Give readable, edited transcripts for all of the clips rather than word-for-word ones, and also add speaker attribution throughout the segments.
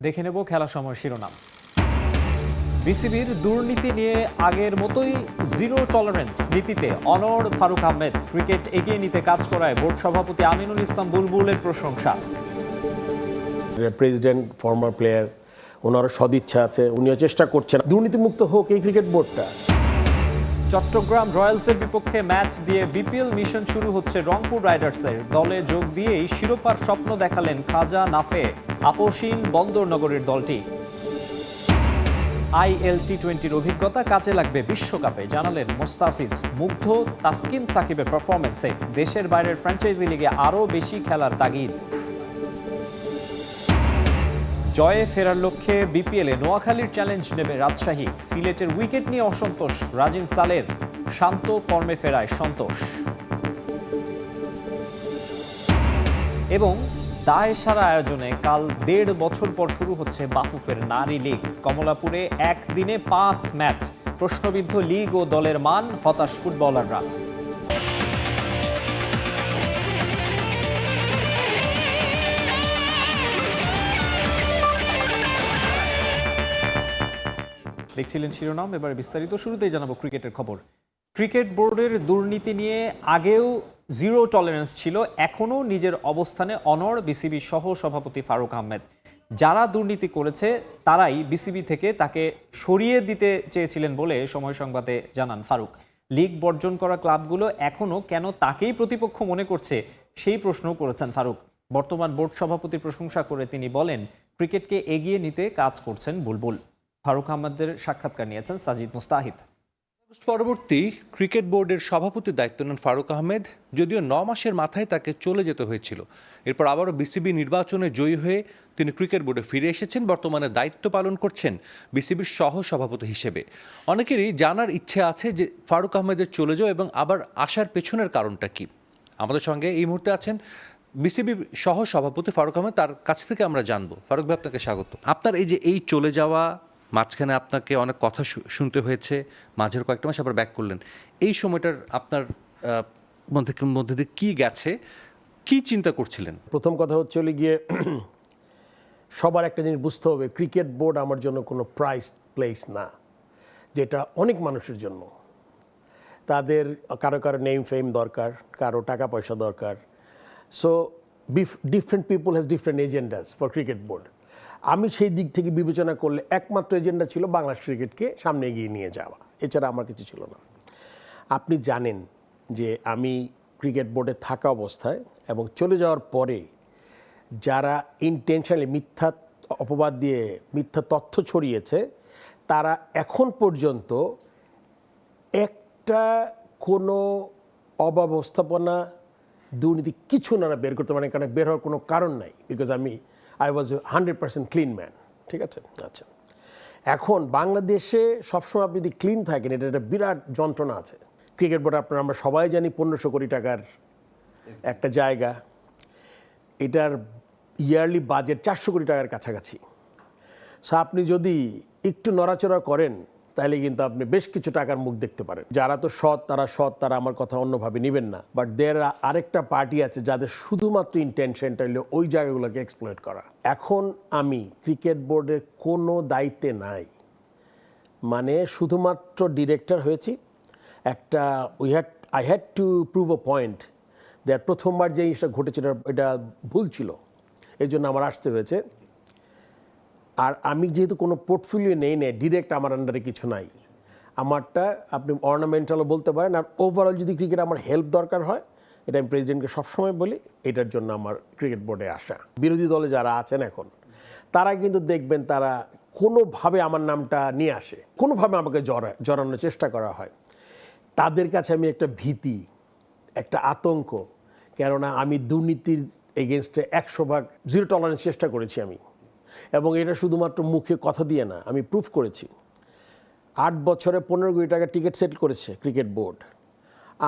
Speaker 1: দেখে নেব খেলা সময় শিরোনাম। বিসিবির দুর্নীতি নিয়ে আগের মতোই জিরো টলারেন্স নীতিতে অনড় ফারুক আহমেদ। ক্রিকেট এগিয়ে নিতে কাজ করায় বোর্ড সভাপতি আমিনুল ইসলাম বুলবুলের প্রশংসা।
Speaker 2: প্রেসিডেন্ট ফর্মার প্লেয়ার, ওনারও সদিচ্ছা আছে, উনিও চেষ্টা করছেন দুর্নীতিমুক্ত হোক এই ক্রিকেট বোর্ডটা।
Speaker 1: চট্টগ্রাম রয়্যালসের বিপক্ষে ম্যাচ দিয়ে বিপিএল মিশন শুরু হচ্ছে রংপুর রাইডার্সের। দলে যোগ দিয়েই শিরোপার স্বপ্ন দেখালেন খাজা নাফে। আপসহীন বন্দরনগরের দলটি। IL T20-র অভিজ্ঞতা কাজে লাগবে বিশ্বকাপে, জানালেন মোস্তাফিজ। মুগ্ধ তাসকিন সাকিবের পারফরমেন্সে দেশের বাইরের ফ্র্যাঞ্চাইজি লিগে আরও বেশি খেলার তাগিদ। জয়ে ফেরার লক্ষ্যে বিপিএলে নোয়াখালীর চ্যালেঞ্জ নেবে রাজশাহী। সিলেটের উইকেট নিয়ে অসন্তোষ রাজিন সালের, শান্ত ফর্মে ফেরায় সন্তোষ। এবং দায় সারা আয়োজনে কাল 1.5 বছর পর শুরু হচ্ছে বাফুফের নারী লীগ। কমলাপুরে একদিনে 5 ম্যাচ, প্রশ্নবিদ্ধ লীগ ও দলের মান, হতাশ ফুটবলাররা। দেখছিলেন শিরোনাম, এবার বিস্তারিত। শুরুতেই জানাবো ক্রিকেটের খবর। ক্রিকেট বোর্ডের দুর্নীতি নিয়ে আগেও জিরো টলারেন্স ছিল, এখনও নিজের অবস্থানে অনড় বিসিবি সহ সভাপতি ফারুক আহমেদ। যারা দুর্নীতি করেছে তারাই বিসিবি থেকে তাকে সরিয়ে দিতে চেয়েছিলেন বলে সময় সংবাদে জানান ফারুক। লিগ বর্জন করা ক্লাবগুলো এখনও কেন তাকেই প্রতিপক্ষ মনে করছে সেই প্রশ্নও করেছেন ফারুক। বর্তমান বোর্ড সভাপতির প্রশংসা করে তিনি বলেন, ক্রিকেটকে এগিয়ে নিতে কাজ করছেন বুলবুল। ফারুক আহমেদের সাক্ষাৎকার নিয়েছেন সাজিদ মুস্তাহিদ।
Speaker 3: পরবর্তী ক্রিকেট বোর্ডের সভাপতির দায়িত্ব নেন ফারুক আহমেদ। যদিও 9 মাসের মাথায় তাকে চলে যেতে হয়েছিল। এরপর আবারও বিসিবি নির্বাচনে জয়ী হয়ে তিনি ক্রিকেট বোর্ডে ফিরে এসেছেন। বর্তমানে দায়িত্ব পালন করছেন বিসিবির সহ সভাপতি হিসেবে। অনেকেরই জানার ইচ্ছে আছে যে ফারুক আহমেদের চলে যাওয়া এবং আবার আসার পেছনের কারণটা কি। আমাদের সঙ্গে এই মুহূর্তে আছেন বিসিবি সহ সভাপতি ফারুক আহমেদ, তার কাছ থেকে আমরা জানবো। ফারুক ভাই, আপনাকে স্বাগত। আপনার এই যে এই চলে যাওয়া, মাঝখানে আপনাকে অনেক কথা শুনতে হয়েছে, মাঝের কয়েকটা মাস আবার ব্যাক করলেন, এই সময়টার আপনার মধ্যে দিয়ে কী গেছে, কি চিন্তা করছিলেন?
Speaker 2: প্রথম কথা হচ্ছে গিয়ে সবার একটা জিনিস বুঝতে হবে, ক্রিকেট বোর্ড আমার জন্য কোনো প্রাইস প্লেস না, যেটা অনেক মানুষের জন্য। তাদের কারো কারো নেম ফেম দরকার, কারো টাকা পয়সা দরকার। So different people has different agendas for cricket board. আমি সেই দিক থেকে বিবেচনা করলে একমাত্র এজেন্ডা ছিল বাংলাদেশ ক্রিকেটকে সামনে এগিয়ে নিয়ে যাওয়া, এছাড়া আমার কিছু ছিল না। আপনি জানেন যে আমি ক্রিকেট বোর্ডে থাকা অবস্থায় এবং চলে যাওয়ার পরে যারা ইনটেনশনালি মিথ্যা অপবাদ দিয়ে মিথ্যা তথ্য ছড়িয়েছে, তারা এখন পর্যন্ত একটা কোনো অব্যবস্থাপনা, দুর্নীতি কিছু না বের করতে পারে, কারণ বের হওয়ার কোনো কারণ নাই। Because I was 100% clean man, ঠিক আছে? আচ্ছা, এখন বাংলাদেশে সবসময় আপনি যদি ক্লিন থাকেন, এটা একটা বিরাট যন্ত্রণা আছে। ক্রিকেট বোর্ড আমরা সবাই জানি 1500 কোটি টাকার একটা জায়গা, এটার ইয়ারলি বাজেট 400 কোটি টাকার কাছাকাছি। সো আপনি যদি একটু নড়াচড়া করেন তাহলে কিন্তু আপনি বেশ কিছু টাকার মুখ দেখতে পারেন। যারা তো সৎ, তারা আমার কথা অন্যভাবে নেবেন না। বাট আরেকটা পার্টি আছে যাদের শুধুমাত্র ইন্টেনশনটা হলো ওই জায়গাগুলোকে এক্সপ্লয়েট করা। এখন আমি ক্রিকেট বোর্ডের কোনো দায়িত্বে নাই, মানে শুধুমাত্র ডিরেক্টর হয়েছি। একটা I had to prove a point that প্রথমবার যে জিনিসটা ঘটেছিল এটা ভুল ছিল, এই জন্য আমার আসতে হয়েছে। আর আমি যেহেতু কোনো পোর্টফোলিও নেই, ডিরেক্ট আমার আন্ডারে কিছু নাই। আমারটা আপনি অর্নামেন্টালও বলতে পারেন। আর ওভারঅল যদি ক্রিকেট আমার হেল্প দরকার হয়, এটা আমি প্রেসিডেন্টকে সবসময় বলি, এটার জন্য আমার ক্রিকেট বোর্ডে আসা। বিরোধী দলে যারা আছেন এখন, তারা কিন্তু দেখবেন তারা কোনোভাবে আমার নামটা নিয়ে আসে, কোনোভাবে আমাকে জড়ানোর চেষ্টা করা হয়। তাদের কাছে আমি একটা ভীতি, একটা আতঙ্ক, কেননা আমি দুর্নীতির এগেনস্টে 100% জিরো টলারেন্স চেষ্টা করেছি আমি। এবং এটা শুধুমাত্র মুখে কথা দিয়ে না, আমি প্রুফ করেছি। 8 বছরে 15 কোটি টাকা টিকিট সেট করেছে ক্রিকেট বোর্ড।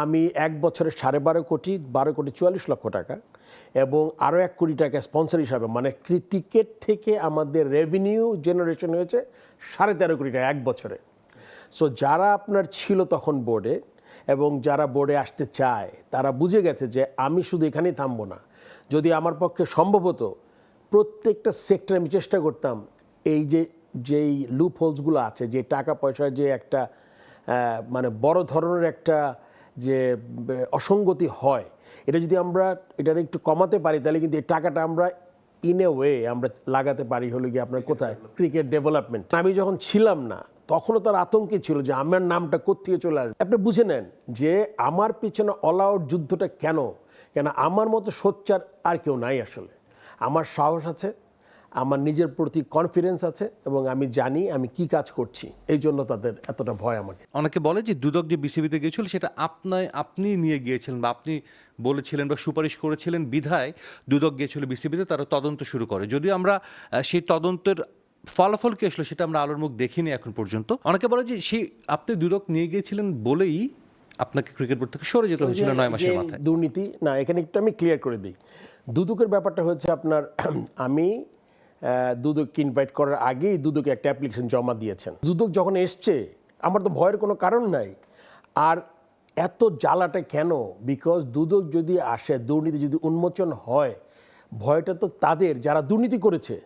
Speaker 2: আমি 1 বছরে 12.5 কোটি 44 লক্ষ টাকা এবং আরও 1 কোটি টাকা স্পন্সর হিসাবে, মানে টিকিট থেকে আমাদের রেভিনিউ জেনারেশন হয়েছে 13.5 কোটি টাকা 1 বছরে। সো যারা আপনার ছিল তখন বোর্ডে এবং যারা বোর্ডে আসতে চায়, তারা বুঝে গেছে যে আমি শুধু এখানেই থামবো না। যদি আমার পক্ষে সম্ভব হতো প্রত্যেকটা সেক্টরে আমি চেষ্টা করতাম এই যেই লুপ হোলসগুলো আছে, যে টাকা পয়সার যে একটা মানে বড় ধরনের একটা যে অসঙ্গতি হয়, এটা যদি আমরা এটার একটু কমাতে পারি তাহলে কিন্তু এই টাকাটা আমরা ইন এ ওয়ে আমরা লাগাতে পারি হলো গিয়ে আপনার কোথায়, ক্রিকেট ডেভেলপমেন্ট। আমি যখন ছিলাম না তখনও তার আতঙ্কে ছিল যে আমার নামটা কোত্থেকে চলে আসবে। আপনি বুঝে নেন যে আমার পিছনে অল আউট যুদ্ধটা কেন, আমার মতো সোচ্চার আর কেউ নাই আসলে। আমার সাহস আছে, আমার নিজের প্রতি কনফিডেন্স আছে এবং আমি জানি আমি কি কাজ করছি, এই জন্য তাদের এতটা ভয় আমাকে।
Speaker 3: অনেকে বলে যে দুদক যে বিসিবিতে গিয়েছিল সেটা আপনি নিয়ে গিয়েছিলেন বা আপনি বলেছিলেন বা সুপারিশ করেছিলেন বিধায় দুদক গিয়েছিল বিসিবিতে, তারা তদন্ত শুরু করে। যদিও আমরা সেই তদন্তের ফলাফল কি আসলে সেটা আমরা আলোর মুখ দেখিনি এখন পর্যন্ত। অনেকে বলে যে সেই আপনি দুদক নিয়ে গিয়েছিলেন বলেই আপনাকে ক্রিকেট বোর্ড থেকে সরে যেতে হয়েছিল 9 মাসের মাথায়।
Speaker 2: দুর্নীতি না, এখানে একটু আমি ক্লিয়ার করে দিই। দুদকের ব্যাপারটা হচ্ছে আপনার আমি দুদককে ইনভাইট করার আগেই দুদকে একটা অ্যাপ্লিকেশন জমা দিয়েছেন। দুদক যখন এসছে আমার তো ভয়ের কোনো কারণ নাই। আর এত জ্বালাটা কেন? বিকজ দুদক যদি আসে, দুর্নীতি যদি উন্মোচন হয়, ভয়টা তো তাদের যারা দুর্নীতি করেছে।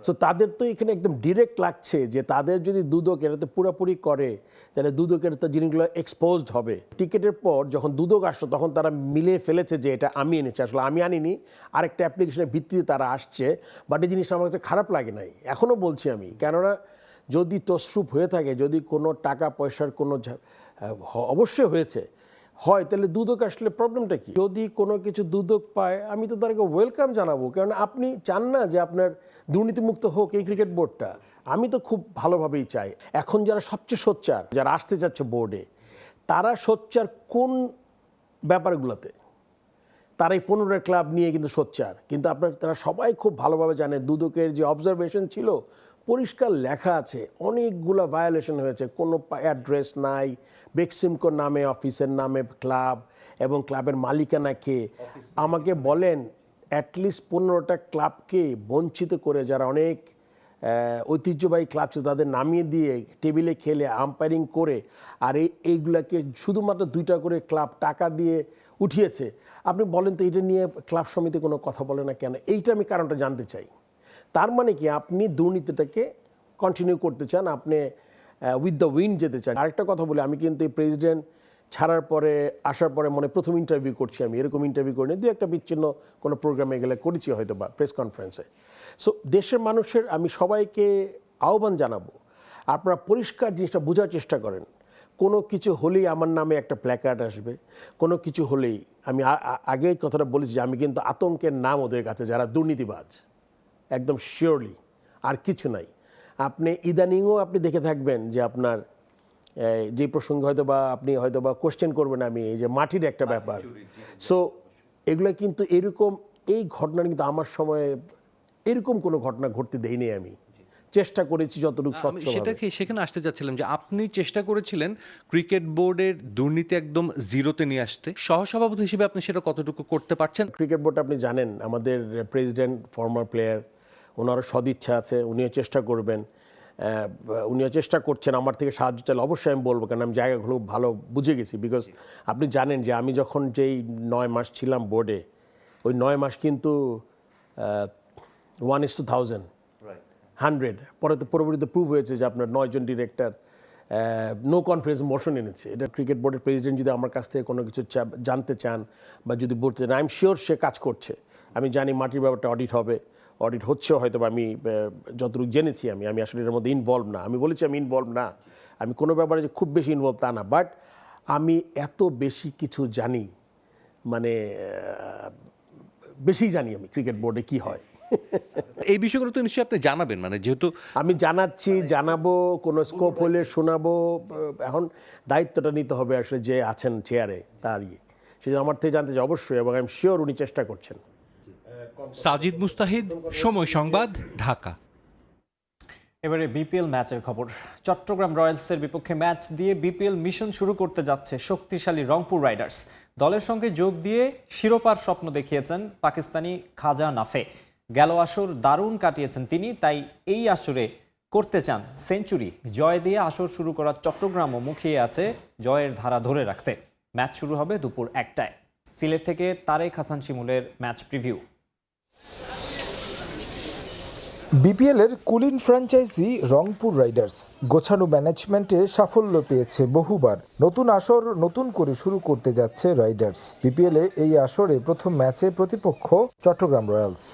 Speaker 2: সো তাদের তো এখানে একদম ডিরেক্ট লাগছে যে তাদের যদি দুদক এটাতে পুরোপুরি করে তাহলে দুদকের তো জিনিসগুলো এক্সপোজড হবে। টিকেটের পর যখন দুদক আসলো তখন তারা মিলিয়ে ফেলেছে যে এটা আমি এনেছি, আসলে আমি আনিনি, আরেকটা অ্যাপ্লিকেশনের ভিত্তিতে তারা আসছে। বাট এই জিনিসটা আমার কাছে খারাপ লাগে নাই, এখনও বলছি আমি। কেননা যদি তসরুপ হয়ে থাকে, যদি কোনো টাকা পয়সার কোনো অবশ্যই হয়েছে হয়, তাহলে দুদক আসলে প্রবলেমটা কি? যদি কোনো কিছু দুদক পায় আমি তো তাদেরকে ওয়েলকাম জানাবো, কারণ আপনি চান না যে আপনার দুর্নীতিমুক্ত হোক এই ক্রিকেট বোর্ডটা। আমি তো খুব ভালোভাবেই চাই। এখন যারা সবচেয়ে সোচ্চার, যারা আসতে চাচ্ছে বোর্ডে, তারা সোচ্চার কোন ব্যাপারগুলোতে? তারা এই 15 ক্লাব নিয়ে কিন্তু সোচ্চার, কিন্তু তারা সবাই খুব ভালোভাবে জানে দুদকের যে অবজারভেশন ছিল পরিষ্কার লেখা আছে অনেকগুলো ভায়োলেশন হয়েছে, কোনো অ্যাড্রেস নাই, বেক্সিমকোর নামে অফিসের নামে ক্লাব এবং ক্লাবের মালিকানা কে। আমাকে বলেন অ্যাটলিস্ট 15টা ক্লাবকে বঞ্চিত করে, যারা অনেক ঐতিহ্যবাহী ক্লাব ছিল তাদের নামিয়ে দিয়ে টেবিলে খেলে আম্পায়ারিং করে, আর এইগুলাকে শুধুমাত্র 2টা করে ক্লাব টাকা দিয়ে উঠিয়েছে। আপনি বলেন তো এটা নিয়ে ক্লাব সমিতি কোনো কথা বলে না কেন? এইটা আমি কারণটা জানতে চাই। তার মানে কি আপনি দুর্নীতিটাকে কন্টিনিউ করতে চান, আপনি উইথ দ্য উইন্ড যেতে চান। আরেকটা কথা বলি, আমি কিন্তু এই প্রেসিডেন্ট ছাড়ার পরে আসার পরে প্রথম ইন্টারভিউ করছি আমি। এরকম ইন্টারভিউ করিনি, দু একটা বিচ্ছিন্ন কোনো প্রোগ্রামে গেলে করেছি হয়তো বা প্রেস কনফারেন্সে। সো দেশের মানুষের আমি সবাইকে আহ্বান জানাবো, আপনারা পরিষ্কার জিনিসটা বোঝার চেষ্টা করেন। কোনো কিছু হলেই আমার নামে একটা প্ল্যাকার্ড আসবে, কোনো কিছু হলেই আমি আগে কথাটা বলেছি যে আমি কিন্তু আতঙ্কের নাম ওদের কাছে যারা দুর্নীতিবাজ, একদম শিওরলি, আর কিছু নাই। আপনি ইদানিংও আপনি দেখে থাকবেন যে আপনার যে প্রসঙ্গে আপনি হয়তো বা কোশ্চেন করবেন, আমি এই যে মাটির একটা ব্যাপার। সো এগুলো কিন্তু এরকম এই ঘটনা কিন্তু আমার সময়ে এরকম কোনো ঘটনা ঘটতে দেইনি। আমি চেষ্টা করেছি যতটুকু
Speaker 3: সেটাকে সেখানে আসতে যাচ্ছিলাম যে আপনি চেষ্টা করেছিলেন ক্রিকেট বোর্ডের দুর্নীতি একদম জিরোতে নিয়ে আসতে। সহসভাপতি হিসেবে আপনি সেটা কতটুকু করতে পারছেন?
Speaker 2: ক্রিকেট বোর্ড আপনি জানেন আমাদের প্রেসিডেন্ট ফর্মার প্লেয়ার, ওনারও সদিচ্ছা আছে, উনিও চেষ্টা করবেন, উনিও চেষ্টা করছেন। আমার থেকে সাহায্য চাইলে অবশ্যই আমি বলবো, কারণ আমি জায়গাগুলো ভালো বুঝে গেছি। বিকজ আপনি জানেন যে আমি যখন যেই 9 মাস ছিলাম বোর্ডে, ওই 9 মাস কিন্তু 1:1000 100 পরে তো পরবর্তীতে প্রুভ হয়েছে যে আপনার 9 জন ডিরেক্টর নো কনফিডেন্স মোশন এনেছে। এটা ক্রিকেট বোর্ডের প্রেসিডেন্ট যদি আমার কাছ থেকে কোনো কিছু জানতে চান বা যদি বলতে চান, আই এম শিওর সে কাজ করছে। আমি জানি মাটির ব্যাপারটা অডিট হবে, অডিট হচ্ছেও হয়তো বা, আমি যতটুকু জেনেছি আমি আসলে এর মধ্যে ইনভলভ না। আমি বলেছি আমি ইনভলভ না, আমি কোনো ব্যাপারে যে খুব বেশি ইনভলভ তা না, বাট আমি এত বেশি কিছু জানি, মানে বেশি জানি আমি ক্রিকেট বোর্ডে কি হয়।
Speaker 3: এই বিষয়গুলো তো নিশ্চয়ই আপনি জানাবেন, মানে যেহেতু
Speaker 2: আমি জানাচ্ছি, জানাবো, কোনো স্কোপ হলে শোনাবো। এখন দায়িত্বটা নিতে হবে আসলে যে আছেন চেয়ারে তার সেটা আমার থেকে জানতে চাই অবশ্যই, এবং আই এম শিওর উনি চেষ্টা করছেন।
Speaker 4: সাজিদ মুস্তাহিদ, সময় সংবাদ, ঢাকা।
Speaker 1: এবারে বিপিএল ম্যাচের খবর। চট্টগ্রাম রয়্যালসের বিপক্ষে ম্যাচ দিয়ে বিপিএল মিশন শুরু করতে যাচ্ছে শক্তিশালী রংপুর রাইডার্স। দলের সঙ্গে যোগ দিয়ে শিরোপার স্বপ্ন দেখিয়েছেন পাকিস্তানি খাজা নাফে। গেল আসর দারুণ কাটিয়েছেন তিনি, তাই এই আসরে করতে চান সেঞ্চুরি। জয় দিয়ে আসর শুরু করা চট্টগ্রামও মুখিয়ে আছে জয়ের ধারা ধরে রাখতে। ম্যাচ শুরু হবে দুপুর 1টায়। সিলেট থেকে তারেক হাসান শিমুলের ম্যাচ প্রিভিউ।
Speaker 5: বিপিএলের কুলিন ফ্র্যাঞ্চাইজি রংপুর রাইডার্স গোছানো ম্যানেজমেন্টে সাফল্য পেয়েছে বহুবার। নতুন আসর নতুন করে শুরু করতে যাচ্ছে রাইডার্স। বিপিএলে এই আসরে প্রথম ম্যাচে প্রতিপক্ষ চট্টগ্রাম রয়্যালস।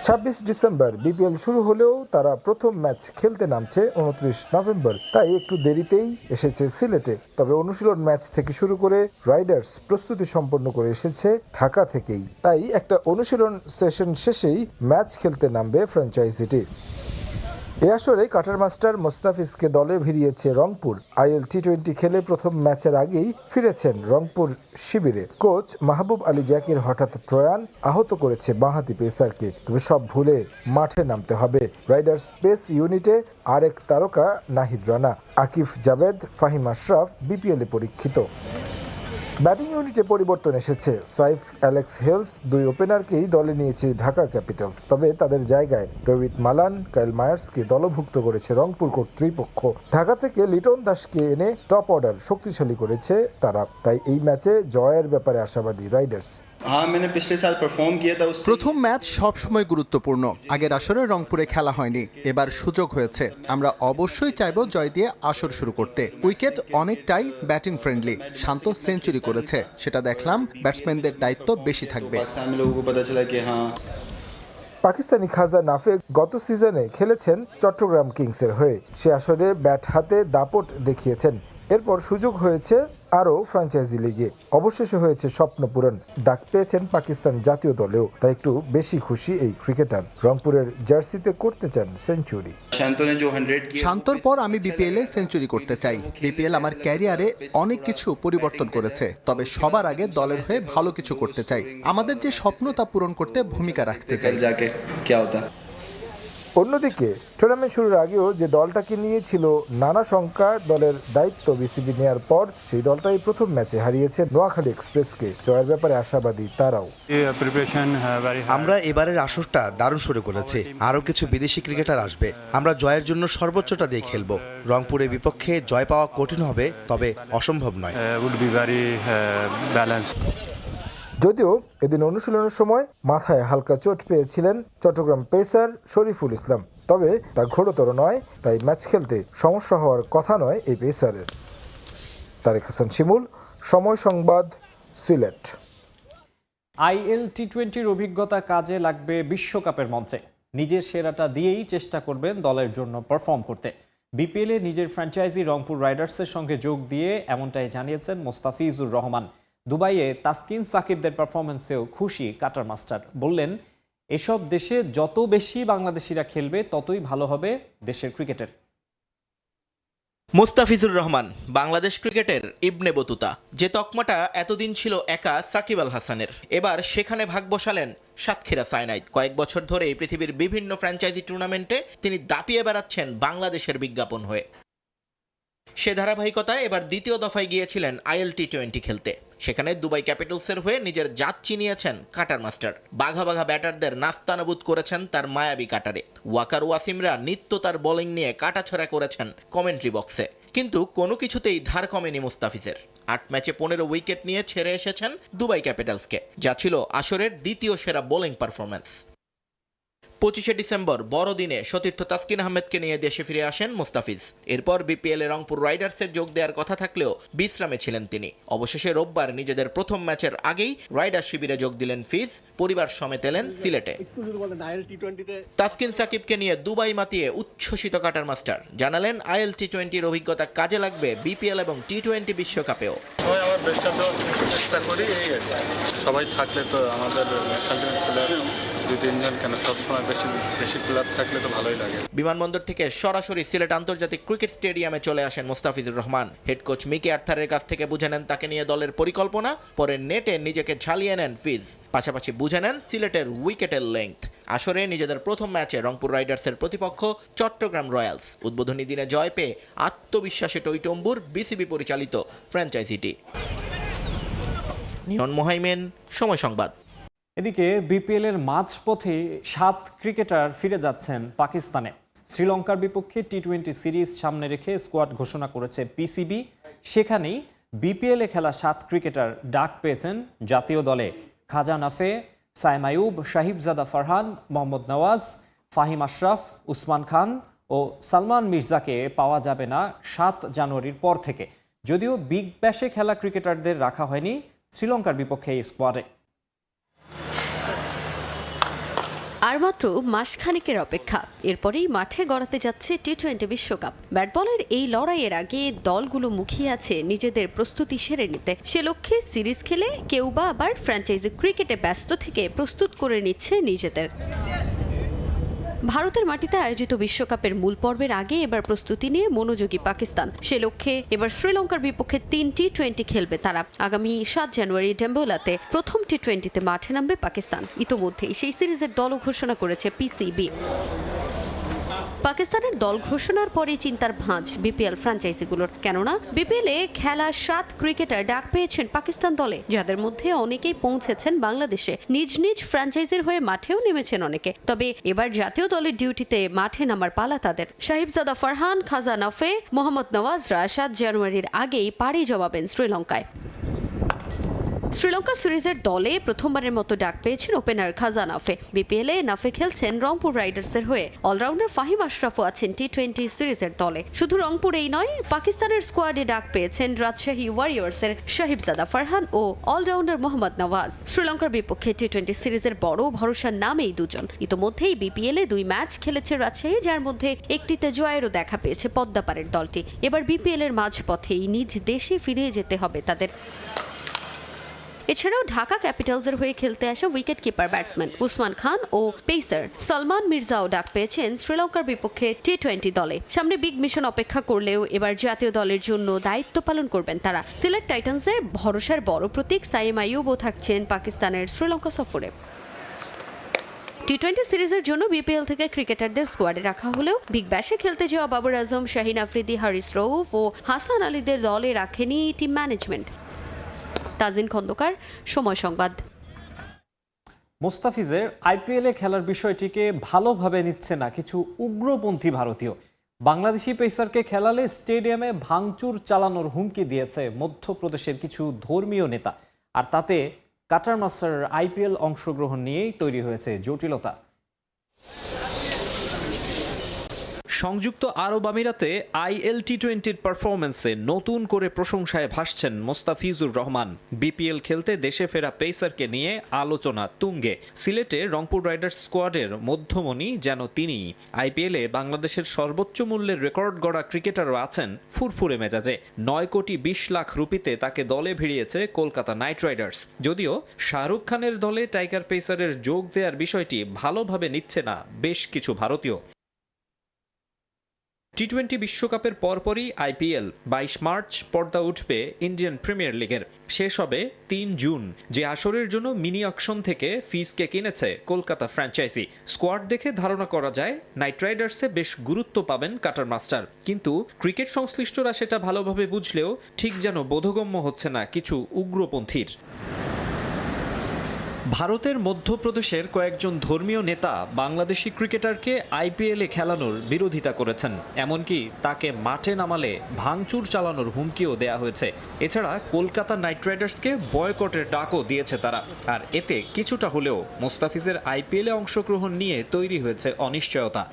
Speaker 5: ২৬ ডিসেম্বর বিপিএল শুরু হলেও তারা প্রথম ম্যাচ খেলতে নামছে ২৯ নভেম্বর, তাই একটু দেরিতেই এসেছে সিলেটে। তবে অনুশীলন ম্যাচ থেকে শুরু করে রাইডার্স প্রস্তুতি সম্পন্ন করে এসেছে ঢাকা থেকেই, তাই একটা অনুশীলন সেশন শেষেই ম্যাচ খেলতে নামবে ফ্র্যাঞ্চাইজিটি। এ আসরে কাটার মাস্টার মোস্তাফিজকে দলে ভিড়িয়েছে রংপুর। আইএল টি-20 খেলে প্রথম ম্যাচের আগেই ফিরেছেন রংপুর শিবিরে। কোচ মাহবুব আলী জাকির হঠাৎ প্রয়াণ আহত করেছে বাঁহাতি পেসারকে, তবে সব ভুলে মাঠে নামতে হবে। রাইডার্স পেস ইউনিটে আরেক তারকা নাহিদ রানা, আকিফ জাভেদ, ফাহিম আশরাফ বিপিএলে পরীক্ষিত। ব্যাটিং ইউনিটে পরিবর্তন এসেছে। সাইফ, অ্যালেক্স হেলস দুই ওপেনারকেই দলে নিয়েছে ঢাকা ক্যাপিটালস, তবে তাদের জায়গায় ডেভিড মালান, কাইল মায়ার্সকে দলভুক্ত করেছে রংপুর কর্তৃপক্ষ। ঢাকা থেকে লিটন দাসকে এনে টপ অর্ডার শক্তিশালী করেছে তারা, তাই এই ম্যাচে জয়ের ব্যাপারে আশাবাদী রাইডার্স।
Speaker 6: প্রথম ম্যাচ সবসময় গুরুত্বপূর্ণ। আগের আসরে রংপুরে খেলা হয়নি, এবার সুযোগ হয়েছে। আমরা অবশ্যই চাইব জয় দিয়ে আসর শুরু করতে। উইকেট অনেকটাই ব্যাটিং ফ্রেন্ডলি। শান্ত সেঞ্চুরি করেছে, সেটা দেখলাম। ব্যাটসম্যানদের দায়িত্ব বেশি থাকবে।
Speaker 5: পাকিস্তানি খাজা নাফে গত সিজনে খেলেছেন চট্টগ্রাম কিংসের হয়ে। সে আসরে ব্যাট হাতে দাপট দেখিয়েছেন। এরপর সুযোগ হয়েছে আরও ফ্র্যাঞ্চাইজি লিগে। অবশেষে হয়েছে স্বপ্ন পূরণ। ডাক পেয়েছেন পাকিস্তান জাতীয় দলেও, তাই একটু বেশি খুশি এই ক্রিকেটার। রংপুরের জার্সিতে করতে চান সেঞ্চুরি।
Speaker 6: শান্তর পর আমি বিপিএল এ সেঞ্চুরি করতে চাই। বিপিএল আমার ক্যারিয়ারে অনেক কিছু পরিবর্তন করেছে, তবে সবার আগে দলের হয়ে ভালো কিছু করতে চাই। আমাদের যে স্বপ্ন তা পূরণ করতে ভূমিকা রাখতে চাই।
Speaker 5: অন্যদিকে টুর্নামেন্ট শুরুর আগেও যে দলটাকে নিয়েছিল নানা শঙ্কা, দলের দায়িত্ব বিসিবি নেয়ার পর সেই দলটাই প্রথম ম্যাচে হারিয়েছে নোয়াখালী এক্সপ্রেসকে। জয়ের ব্যাপারে আশাবাদী তারাও।
Speaker 7: আমরা এবারের আসরটা দারুণ শুরু করেছি। আরও কিছু বিদেশি ক্রিকেটার আসবে। আমরা জয়ের জন্য সর্বোচ্চটা দিয়ে খেলব। রংপুরের বিপক্ষে জয় পাওয়া কঠিন হবে, তবে অসম্ভব নয়।
Speaker 5: যদিও এদিন অনুশীলনের সময় মাথায় হালকা চোট পেয়েছিলেন চট্টগ্রাম পেসার শরীফুল ইসলাম, তবে তা ঘোরতর নয়, তাই ম্যাচ খেলতে সমস্যা হওয়ার কথা নয় এই পেসারের। তারেক হাসান শিমুল, সময় সংবাদ, সিলেট।
Speaker 1: আইএল টি-20-র অভিজ্ঞতা কাজে লাগবে বিশ্বকাপের মঞ্চে। নিজের সেরাটা দিয়েই চেষ্টা করবেন দলের জন্য পারফর্ম করতে। বিপিএলে নিজের ফ্র্যাঞ্চাইজি রংপুর রাইডার্সের সঙ্গে যোগ দিয়ে এমনটাই জানিয়েছেন মোস্তাফিজুর রহমান। দুবাইয়ে তাসকিন সাকিবদের পারফরমেন্সেও খুশি কাটার মাস্টার। বললেন, এসব দেশে যত বেশি বাংলাদেশিরা খেলবে ততই ভালো হবে দেশের ক্রিকেটের।
Speaker 8: মোস্তাফিজুর রহমান বাংলাদেশ ক্রিকেটের ইবনে বতুতা। যে তকমাটা এতদিন ছিল একা সাকিব আল হাসানের, এবার সেখানে ভাগ বসালেন সাতক্ষীরা সাইনাইড। কয়েক বছর ধরে পৃথিবীর বিভিন্ন ফ্র্যাঞ্চাইজি টুর্নামেন্টে তিনি দাপিয়ে বেড়াচ্ছেন বাংলাদেশের বিজ্ঞাপন হয়ে। সে ধারাবাহিকতায় এবার দ্বিতীয় দফায় গিয়েছিলেন আইএল টি-20 খেলতে। সেখানে দুবাই ক্যাপিটালসের হয়ে নিজের জাত চিনিয়েছেন কাটার মাস্টার। বাঘা বাঘা ব্যাটারদের নাস্তানাবুদ করেছেন তার মায়াবী কাটারে। ওয়াকার ওয়াসিমরা নিত্য তার বোলিং নিয়ে কাটাছড়া করেছেন কমেন্ট্রি বক্সে, কিন্তু কোনো কিছুতেই ধার কমেনি মুস্তাফিজের। ৮ ম্যাচে 15 উইকেট নিয়ে ছেড়ে এসেছেন দুবাই ক্যাপিটালসকে, যা ছিল আসরের দ্বিতীয় সেরা বোলিং পারফরম্যান্স। 25শে ডিসেম্বর বড়দিনে সতীর্থ তাসকিন আহমেদকে নিয়ে দেশে ফিরে আসেন মুস্তাফিজ। এরপর বিপিএলে রংপুর রাইডার্সের যোগ দেওয়ার কথা থাকলেও বিশ্রামে ছিলেন তিনি। অবশেষে রোববার নিজেদের প্রথম ম্যাচের আগেই রাইডার শিবিরে যোগ দিলেন ফিজ। পরিবার সমেত এলেন সিলেটে। তাসকিন সাকিবকে নিয়ে দুবাই মাতিয়ে উচ্ছ্বসিত কাটার মাস্টার জানালেন, আইএল টি-20-র অভিজ্ঞতা কাজে লাগবে বিপিএল এবং টি-20 বিশ্বকাপেও।
Speaker 9: সবাই থাকলে তো আমাদের
Speaker 8: বিমানবন্দর থেকে সরাসরি সিলেট আন্তর্জাতিক ক্রিকেট স্টেডিয়ামে চলে আসেন Mustafizur Rahman. Head coach Mickey আর্থারের কাছ থেকে বুঝে নেন তাকে নিয়ে দলের পরিকল্পনা, পরে নেটে নিজেকে ঝালিয়ে নেন ফিজ। পাশাপাশি বুঝে নেন সিলেটের উইকেটের লেংথ। আসরে নিজেদের প্রথম ম্যাচে রংপুর রাইডার্সের প্রতিপক্ষ চট্টগ্রাম রয়্যালস। উদ্বোধনী দিনে জয় পেয়ে আত্মবিশ্বাসে টইটম্বুর বিসিবি পরিচালিত ফ্র্যাঞ্চাইজিটি। নিয়ন মোহাইমেন, সময় সংবাদ।
Speaker 1: এদিকে বিপিএলের মাঝপথে 7 ক্রিকেটার ফিরে যাচ্ছেন পাকিস্তানে। শ্রীলঙ্কার বিপক্ষে টি-20 সিরিজ সামনে রেখে স্কোয়াড ঘোষণা করেছে পিসিবি। সেখানেই বিপিএলে খেলা 7 ক্রিকেটার ডাক পেয়েছেন জাতীয় দলে। খাজা নাফে, সাইম আইয়ুব, সাহিবজাদা ফারহান, মোহাম্মদ নওয়াজ, ফাহিম আশরাফ, উসমান খান ও সালমান মির্জাকে পাওয়া যাবে না 7 জানুয়ারির পর থেকে। যদিও বিগ ব্যাশে খেলা ক্রিকেটারদের রাখা হয়নি শ্রীলঙ্কার বিপক্ষে এই স্কোয়াডে।
Speaker 10: আর মাত্র মাসখানেকের অপেক্ষা, এরপরেই মাঠে গড়াতে যাচ্ছে টি-20 বিশ্বকাপ। ব্যাট বলের এই লড়াইয়ের আগে দলগুলো মুখিয়ে আছে নিজেদের প্রস্তুতি সেরে নিতে। সে লক্ষ্যে সিরিজ খেলে কেউ বা আবার ফ্র্যাঞ্চাইজি ক্রিকেটে ব্যস্ত থেকে প্রস্তুত করে নিচ্ছে নিজেদের। ভারতের মাটিতে আয়োজিত বিশ্বকাপের মূল পর্বের আগে এবার প্রস্তুতি নিয়ে মনোযোগী পাকিস্তান। সে লক্ষ্যে এবার শ্রীলঙ্কার বিপক্ষে 3 টি-20 খেলবে তারা। আগামী 7 জানুয়ারি ডেম্বোলাতে প্রথম টি-20তে মাঠে নামবে পাকিস্তান। ইতোমধ্যেই সেই সিরিজের দলও ঘোষণা করেছে পিসিবি। পাকিস্তানের দল ঘোষণার পরে চিন্তার ভাঁজ বিপিএল ফ্র্যাঞ্চাইজিগুলোর। কেননা বিপিএলে খেলা 7 ক্রিকেটার ডাক পেয়েছেন পাকিস্তান দলে, যাদের মধ্যে অনেকেই পৌঁছেছেন বাংলাদেশে। নিজ নিজ ফ্র্যাঞ্চাইজির হয়ে মাঠেও নেমেছেন অনেকে। তবে এবার জাতীয় দলের ডিউটিতে মাঠে নামার পালা তাদের। সাহিবজাদা ফারহান, খাজা নাফে, মোহাম্মদ নওয়াজরা 7 জানুয়ারির আগেই পাড়ি জমাবেন শ্রীলঙ্কায়। শ্রীলঙ্কা সিরিজের দলে প্রথমবারের মতো ডাক পেয়েছেন ওপেনার খাজা নাফে। বিপিএলে নাফে খেলছেন রংপুর রাইডার্সের হয়ে। অলরাউন্ডার ফাহিম আশরাফও আছেন টি-20 সিরিজের দলে। শুধু রংপুরেই নয়, পাকিস্তানের স্কোয়াডে ডাক পেয়েছেন রাজশাহী ওয়ারিয়র্সের সাহিবজাদা ফারহান ও অলরাউন্ডার মোহাম্মদ নওয়াজ। শ্রীলঙ্কার বিপক্ষে টি-20 সিরিজের বড় ভরসার নামেই দুজন। ইতোমধ্যেই বিপিএলে 2 ম্যাচ খেলেছে রাজশাহী, যার মধ্যে একটিতে জয়েরও দেখা পেয়েছে পদ্মাপাড়ের দলটি। এবার বিপিএল এর মাঝপথেই নিজ দেশে ফিরে যেতে হবে তাদের। এছাড়াও ঢাকা ক্যাপিটালসের হয়ে খেলতে আসা উইকেট কিপার ব্যাটসম্যান উসমান খান ও পেসার সালমান মির্জাও ডাক পেয়েছেন শ্রীলঙ্কার বিপক্ষে টি-20 দলে। সামনে বিগ মিশন অপেক্ষা করলেও এবার জাতীয় দলের জন্য দায়িত্ব পালন করবেন তারা। সিলেট টাইটান্সের ভরসার বড় প্রতীক সাইম আইয়ুবও থাকছেন পাকিস্তানের শ্রীলঙ্কা সফরে। টি-20 সিরিজের জন্য বিপিএল থেকে ক্রিকেটারদের স্কোয়াডে রাখা হলেও বিগ ব্যাশে খেলতে যাওয়া বাবর আজম, শাহিন আফ্রিদি, হারিস রউফ ও হাসান আলীদের দলে রাখেনি টিম ম্যানেজমেন্ট। তাজিন খন্দকার, সময় সংবাদ।
Speaker 1: মোস্তাফিজের আইপিএলে খেলার বিষয়টিকে ভালোভাবে নিচ্ছে না কিছু উগ্রপন্থী ভারতীয়। বাংলাদেশি পেসারকে খেলালে স্টেডিয়ামে ভাঙচুর চালানোর হুমকি দিয়েছে মধ্যপ্রদেশের কিছু ধর্মীয় নেতা। আর তাতে কাটার মাস্টার আইপিএল অংশগ্রহণ নিয়েই তৈরি হয়েছে জটিলতা।
Speaker 11: সংযুক্ত আরব আমিরাতে আইএল টি-20 পারফরমেন্সে নতুন করে প্রশংসায় ভাসছেন মোস্তাফিজুর রহমান। বিপিএল খেলতে দেশে ফেরা পেসারকে নিয়ে আলোচনা তুঙ্গে। সিলেটে রংপুর রাইডার্স স্কোয়াডের মধ্যমণি যেন তিনিই। আইপিএলে বাংলাদেশের সর্বোচ্চ মূল্যের রেকর্ড গড়া ক্রিকেটারও আছেন ফুরফুরে মেজাজে। 9 কোটি 20 লাখ রুপিতে তাকে দলে ভিড়িয়েছে কলকাতা নাইট রাইডার্স। যদিও শাহরুখ খানের দলে টাইগার পেসারের যোগ দেওয়ার বিষয়টি ভালোভাবে নিচ্ছে না বেশ কিছু ভারতীয়। টি-20 বিশ্বকাপের পরপরই আইপিএল। 22 মার্চ পর্দা উঠবে ইন্ডিয়ান প্রিমিয়ার লিগের। শেষ হবে 3 জুন, যে আসরের জন্য মিনি অকশন থেকে ফিজকে কিনেছে কলকাতা ফ্র্যাঞ্চাইজি। স্কোয়াড দেখে ধারণা করা যায় নাইট রাইডার্সে বেশ গুরুত্ব পাবেন কাটার মাস্টার। কিন্তু ক্রিকেট সংশ্লিষ্টরা সেটা ভালোভাবে বুঝলেও ঠিক যেন বোধগম্য হচ্ছে না কিছু উগ্রপন্থীর। ভারতের মধ্যপ্রদেশের কয়েকজন ধর্মীয় নেতা বাংলাদেশি ক্রিকেটারকে আইপিএলে খেলানোর বিরোধিতা করেছেন। এমনকি তাকে মাঠে নামালে ভাঙচুর চালানোর হুমকিও দেয়া হয়েছে। এছাড়া কলকাতা নাইট রাইডার্সকে বয়কটের ডাকও দিয়েছে তারা। আর এতে কিছুটা হলেও মোস্তাফিজের আইপিএলে অংশগ্রহণ নিয়ে তৈরি হয়েছে অনিশ্চয়তা।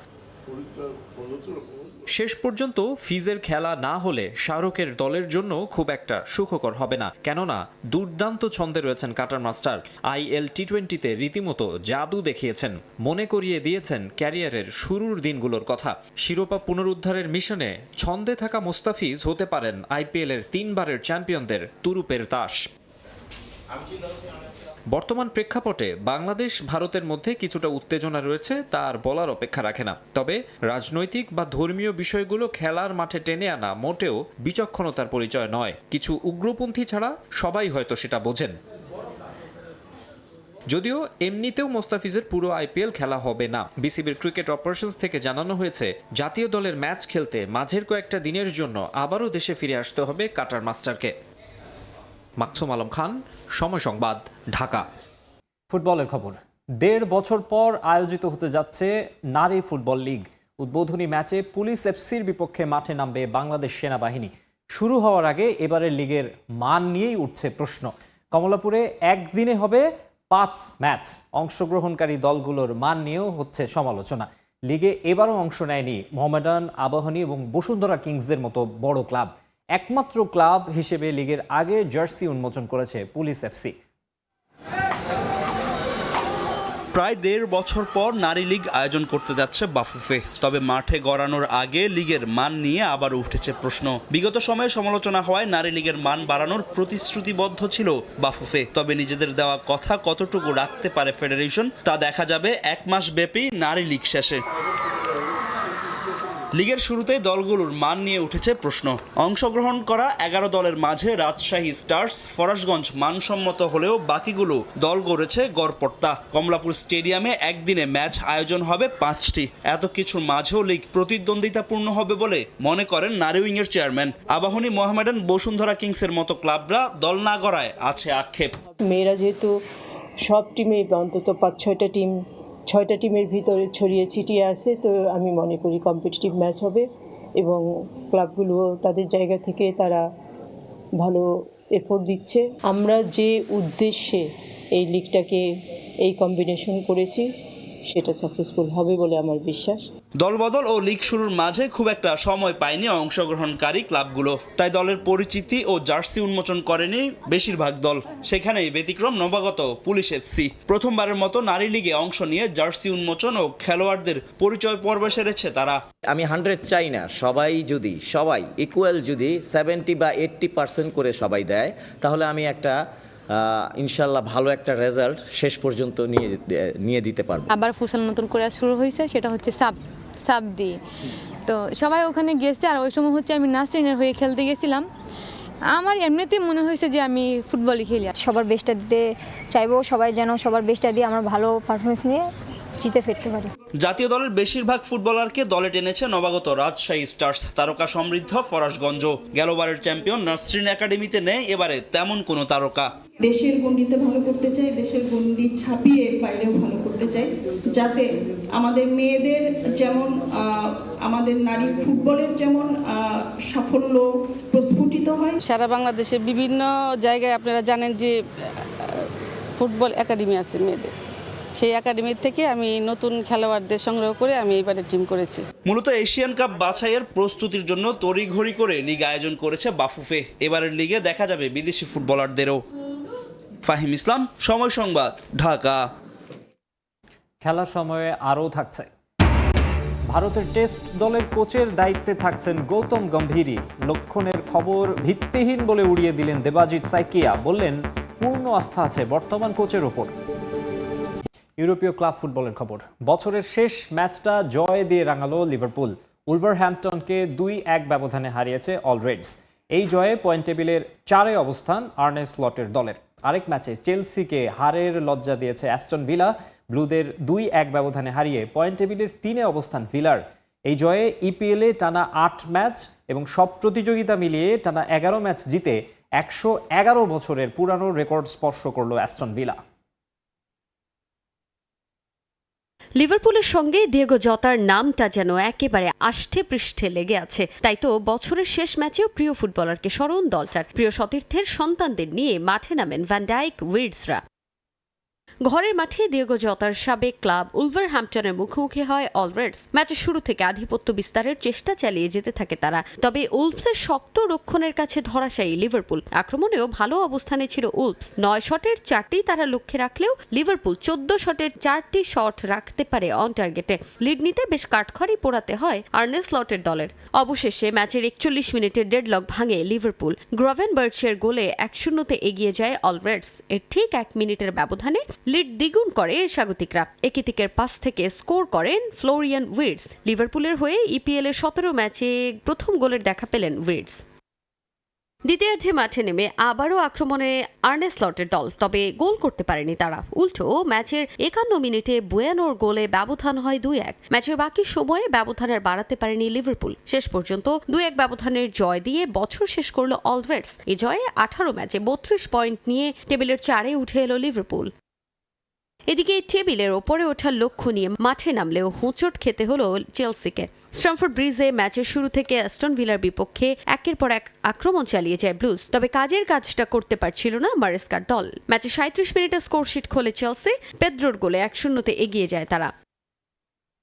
Speaker 11: শেষ পর্যন্ত ফিজের খেলা না হলে শাহরুখের দলের জন্য খুব একটা সুখকর হবে না। কেননা দুর্দান্ত ছন্দে রয়েছেন কাটার মাস্টার। আইএল টি-20তে রীতিমতো জাদু দেখিয়েছেন। মনে করিয়ে দিয়েছেন ক্যারিয়ারের শুরুর দিনগুলোর কথা। শিরোপা পুনরুদ্ধারের মিশনে ছন্দে থাকা মোস্তাফিজ হতে পারেন আইপিএলের 3 বারের চ্যাম্পিয়নদের তুরুপের তাস। বর্তমান প্রেক্ষাপটে বাংলাদেশ ভারতের মধ্যে কিছুটা উত্তেজনা রয়েছে, তা আর বলার অপেক্ষা রাখে না। তবে রাজনৈতিক বা ধর্মীয় বিষয়গুলো খেলার মাঠে টেনে আনা মোটেও বিচক্ষণতার পরিচয় নয়। কিছু উগ্রপন্থী ছাড়া সবাই হয়তো সেটা বোঝেন। যদিও এমনিতেও মোস্তাফিজের পুরো আইপিএল খেলা হবে না। বিসিবির ক্রিকেট অপারেশনস থেকে জানানো হয়েছে জাতীয় দলের ম্যাচ খেলতে মাঝের কয়েকটা দিনের জন্য আবারও দেশে ফিরে আসতে হবে কাটার মাস্টারকে। মাকসুম আলম খান, সময় সংবাদ, ঢাকা।
Speaker 1: ফুটবলের খবর। 1.5 বছর পর আয়োজিত হতে যাচ্ছে নারী ফুটবল লিগ। উদ্বোধনী ম্যাচে পুলিশ এফসির বিপক্ষে মাঠে নামবে বাংলাদেশ সেনাবাহিনী। শুরু হওয়ার আগে এবারের লিগের মান নিয়েই উঠছে প্রশ্ন। কমলাপুরে একদিনে হবে 5 ম্যাচ। অংশগ্রহণকারী দলগুলোর মান নিয়েও হচ্ছে সমালোচনা। লিগে এবারও অংশ নেয়নি মোহামেডান, আবাহনী এবং বসুন্ধরা কিংসদের মতো বড় ক্লাব। একমাত্র ক্লাব হিসেবে লিগের আগে জার্সি উন্মোচন করেছে পুলিশ এফসি।
Speaker 12: প্রায় ১.৫ বছর পর নারী লীগ আয়োজন করতে যাচ্ছে বাফুফে। তবে মাঠে গড়ানোর আগে লিগের মান নিয়ে আবার উঠেছে প্রশ্ন। বিগত সময়ে সমালোচনা হওয়ায় নারী লীগের মান বাড়ানোর প্রতিশ্রুতিবদ্ধ ছিল বাফুফে। তবে নিজেদের দেওয়া কথা কতটুকু রাখতে পারে ফেডারেশন তা দেখা যাবে ১ মাস ব্যাপী নারী লীগ শেষে। লিগের শুরুতেই দলগুলোর মান নিয়ে উঠেছে প্রশ্ন। অংশগ্রহণ করা ১১ দলের মাঝে রাজশাহী স্টার্স, ফরাশগঞ্জ মানসম্মত হলেও বাকিগুলো দল গড়েছে গড়পড়তা। কমলাপুর স্টেডিয়ামে একদিনে ম্যাচ আয়োজন হবে ৫টি। এত কিছুর মাঝেও লিগ প্রতিদ্বন্দ্বিতাপূর্ণ হবে বলে মনে করেন নারী উইংয়ের চেয়ারম্যান। আবাহনী, মোহামেডান, বসুন্ধরা কিংসের মতো ক্লাবরা দল না গড়ায় আছে আক্ষেপ।
Speaker 13: মেয়েরা যেহেতু সব টিমে অন্তত ৬টা টিমের ভিতরে ছড়িয়ে ছিটিয়ে আছে, তো আমি মনে করি কম্পিটিটিভ ম্যাচ হবে এবং ক্লাবগুলো তাদের জায়গা থেকে তারা ভালো এফোর্ট দিচ্ছে। আমরা যে উদ্দেশ্যে এই লিগটাকে এই কম্বিনেশন করেছি সেটা সাকসেসফুল হবে বলে আমার বিশ্বাস।
Speaker 12: দলবদল ও লিগ শুরুর মাঝে খুব একটা সময় পায়নি অংশগ্রহণকারী ক্লাবগুলো, তাই দলের পরিচিতি ও জার্সি উন্মোচন করেনি বেশিরভাগ দল। সেখানেই ব্যতিক্রম নবাগত পুলিশ এফসি। প্রথমবারের মতো নারী লিগে অংশ নিয়ে জার্সি উন্মোচন ও খেলোয়াড়দের পরিচয় পর্বে সেরেছে তারা।
Speaker 14: আমি 100 চাই না, সবাই ইকুয়াল যদি 70 বা 80% করে সবাই দেয়, তাহলে আমি একটা ইনশাল্লাহ ভালো একটা রেজাল্ট শেষ পর্যন্ত নিয়ে দিতে পারবো।
Speaker 15: আবার ফুটবল নতুন করে শুরু হয়েছে, সেটা হচ্ছে সাব দিয়ে। তো সবাই ওখানে গেছে, আর ওই সময় হচ্ছে আমি নাসরিনের হয়ে খেলতে গেছিলাম। আমার এমনিতেই মনে হয়েছে যে আমি ফুটবলই খেলি।
Speaker 16: সবার বেস্টটা দিতে চাইবো, সবাই যেন সবার বেস্টটা দিয়ে আমরা ভালো পারফরমেন্স নিয়ে জিতে ফিরতে পারি।
Speaker 12: জাতীয় দলের বেশিরভাগ ফুটবলারকে দলে টেনেছে নবাগত রাজশাহী স্টার্স, তারকা সমৃদ্ধ ফরাশগঞ্জ। গেলবারের চ্যাম্পিয়ন নাসরিন একাডেমিতে নেই এবারে তেমন কোনো তারকা।
Speaker 13: দেশের গণ্ডিতে ভালো করতে চাই, দেশের গণ্ডি ছাপিয়ে বাইরেও ভালো করতে চাই, যাতে আমাদের মেয়েদের যেমন আমাদের নারী ফুটবলের যেমন সাফল্য প্রস্ফুটিত হয়।
Speaker 15: সারা বাংলাদেশে বিভিন্ন জায়গায় আপনারা জানেন যে ফুটবল একাডেমি আছে মেয়েদের। সেই একাডেমি থেকে আমি নতুন খেলোয়াড়দের সংগ্রহ করে আমি এবারে টিম করেছি।
Speaker 12: মূলত এশিয়ান কাপ বাছাইয়ের প্রস্তুতির জন্য তড়িঘড়ি করে লিগ আয়োজন করেছে বাফুফে। এবারের লিগে দেখা যাবে বিদেশি ফুটবলারদেরও। ফাহিম ইসলাম, সময় সংবাদ, ঢাকা।
Speaker 1: খেলার সময়ে আরও থাকছে, ভারতের টেস্ট দলের কোচের দায়িত্বে থাকছেন গৌতম গম্ভীরই। লক্ষণের খবর ভিত্তিহীন বলে উড়িয়ে দিলেন দেবাজিৎ সাইকিয়া, বললেন পূর্ণ আস্থা আছে বর্তমান কোচের ওপর। ইউরোপীয় ক্লাব ফুটবলের খবর, বছরের শেষ ম্যাচটা জয় দিয়ে রাঙালো লিভারপুল। উলভারহ্যাম্পটনকে 2-1 ব্যবধানে হারিয়েছে অল রেডস। এই জয়ে পয়েন্ট টেবিলের 4-এ অবস্থান আর্নে স্লটের দলের। আরেক ম্যাচে চেলসিকে হারের লজ্জা দিয়েছে অ্যাস্টন ভিলা। ব্লুদের 2-1 ব্যবধানে হারিয়ে পয়েন্ট টেবিলের 3-এ অবস্থান ভিলার। এই জয়ে ইপিএলে টানা 8 ম্যাচ এবং সব প্রতিযোগিতা মিলিয়ে টানা 11 ম্যাচ জিতে 111 বছরের পুরানো রেকর্ড স্পর্শ করল অ্যাস্টন ভিলা।
Speaker 10: লিভারপুলের সঙ্গে দিয়েগো জতার নামটা যেন একেবারে আষ্ঠে পৃষ্ঠে লেগে আছে। তাই তো বছরের শেষ ম্যাচেও প্রিয় ফুটবলারকে স্মরণ দলটার। প্রিয় সতীর্থের সন্তানদের নিয়ে মাঠে নামেন ভ্যান ডাইক, উইডসরা। ঘরের মাঠে দিয়েগো জতার সাবেক ক্লাব উলভারহ্যাম্পটনের মুখোমুখি হয় অল রেডস। ম্যাচের শুরু থেকে আধিপত্য বিস্তারের চেষ্টা চালিয়ে যেতে থাকে তারা। তবে উলভসের শক্ত রক্ষণের কাছে ধরাশায়ী লিভারপুল। আক্রমণেও ভালো অবস্থানে ছিল উলভস। 9 শটের 4টি তারা লক্ষ্যে রাখলেও লিভারপুল 14 শটের 4টি শট রাখতে পারে অন টার্গেটে। লিড নিতে বেশ কাঠখড়ি পোড়াতে হয় আর্নে স্লটের দলের। অবশেষে ম্যাচের 41 মিনিটের ডেডলক ভাঙে লিভারপুল। গ্রভেনবার্চের গোলে 1-0 এগিয়ে যায় অল রেডস। এর ঠিক 1 মিনিটের ব্যবধানে লিড দ্বিগুণ করে স্বাগতিকরা। একিতিকের পাস থেকে স্কোর করেন ফ্লোরিয়ান উইডস। লিভারপুলের হয়ে ইপিএল এর 17 ম্যাচে প্রথম গোলের দেখা পেলেন উইডস। দ্বিতীয়ার্ধে মাঠে নেমে আবারও আক্রমণে আর্নে স্লটের দল, তবে গোল করতে পারেনি তারা। উল্টো ম্যাচের 51 মিনিটে বুয়েনোর গোলে ব্যবধান হয় 2-1। ম্যাচের বাকি সময়ে ব্যবধানের বাড়াতে পারেনি লিভারপুল। শেষ পর্যন্ত 2-1 ব্যবধানের জয় দিয়ে বছর শেষ করল অল রেডস। এই জয়ে 18 ম্যাচে 32 পয়েন্ট নিয়ে টেবিলের 4-এ উঠে এলো লিভারপুল। এদিকে টেবিলের ওপরে ওঠার লক্ষ্য নিয়ে মাঠে নামলেও হোঁচট খেতে হলো চেলসিকে। স্ট্যামফোর্ড ব্রিজে ম্যাচের শুরু থেকে অ্যাস্টন ভিলার বিপক্ষে একের পর এক আক্রমণ চালিয়ে যায় ব্লুজ, তবে কাজের কাজটা করতে পারছিল না মারেস্কার দল। ম্যাচে 37 মিনিটে স্কোরশিট খোলে চেলসি। পেদ্রোর গোলে 1-0 এগিয়ে যায় তারা।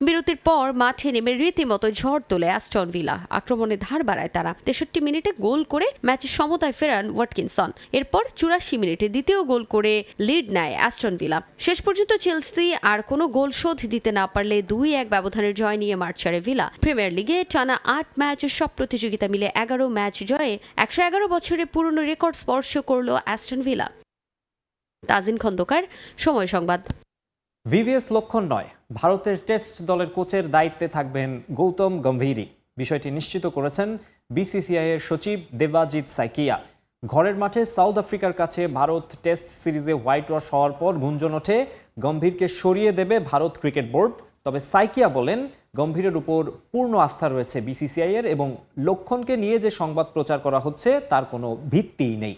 Speaker 10: বিরতির পর মাঠে নেমে রীতিমতো ঝড় তোলে অ্যাস্টন ভিলা। আক্রমণে ধার বাড়ায় তারা। 63 মিনিটে গোল করে ম্যাচের সমতায় ফেরান ওয়াটকিনসন। এরপর 84 মিনিটে দ্বিতীয় গোল করে লিড নেয় অ্যাস্টন ভিলা। শেষ পর্যন্ত চেলসি আর কোনো গোল শোধ দিতে না পারলে 2-1 ব্যবধানের জয় নিয়ে মাঠ ছাড়ে ভিলা। প্রিমিয়ার লিগে টানা 8 ম্যাচ সব প্রতিযোগিতা মিলে 11 ম্যাচ জয়ে 111 বছরে পুরনো রেকর্ড স্পর্শ করল অ্যাস্টন ভিলা। তাজিন খন্দকার, সময় সংবাদ।
Speaker 1: ভিভিএস লক্ষণ নয়, ভারতের টেস্ট দলের কোচের দায়িত্বে থাকবেন গৌতম গম্ভীরই। বিষয়টি নিশ্চিত করেছেন বিসিসিআই এর সচিব দেবাজিৎ সাইকিয়া। ঘরের মাঠে সাউথ আফ্রিকার কাছে ভারত টেস্ট সিরিজে হোয়াইট ওয়াশ হওয়ার পর গুঞ্জন ওঠে গম্ভীরকে সরিয়ে দেবে ভারত ক্রিকেট বোর্ড। তবে সাইকিয়া বলেন, গম্ভীরের উপর পূর্ণ আস্থা রয়েছে বিসিসিআই এর এবং লক্ষণকে নিয়ে যে সংবাদ প্রচার করা হচ্ছে তার কোনো ভিত্তিই নেই।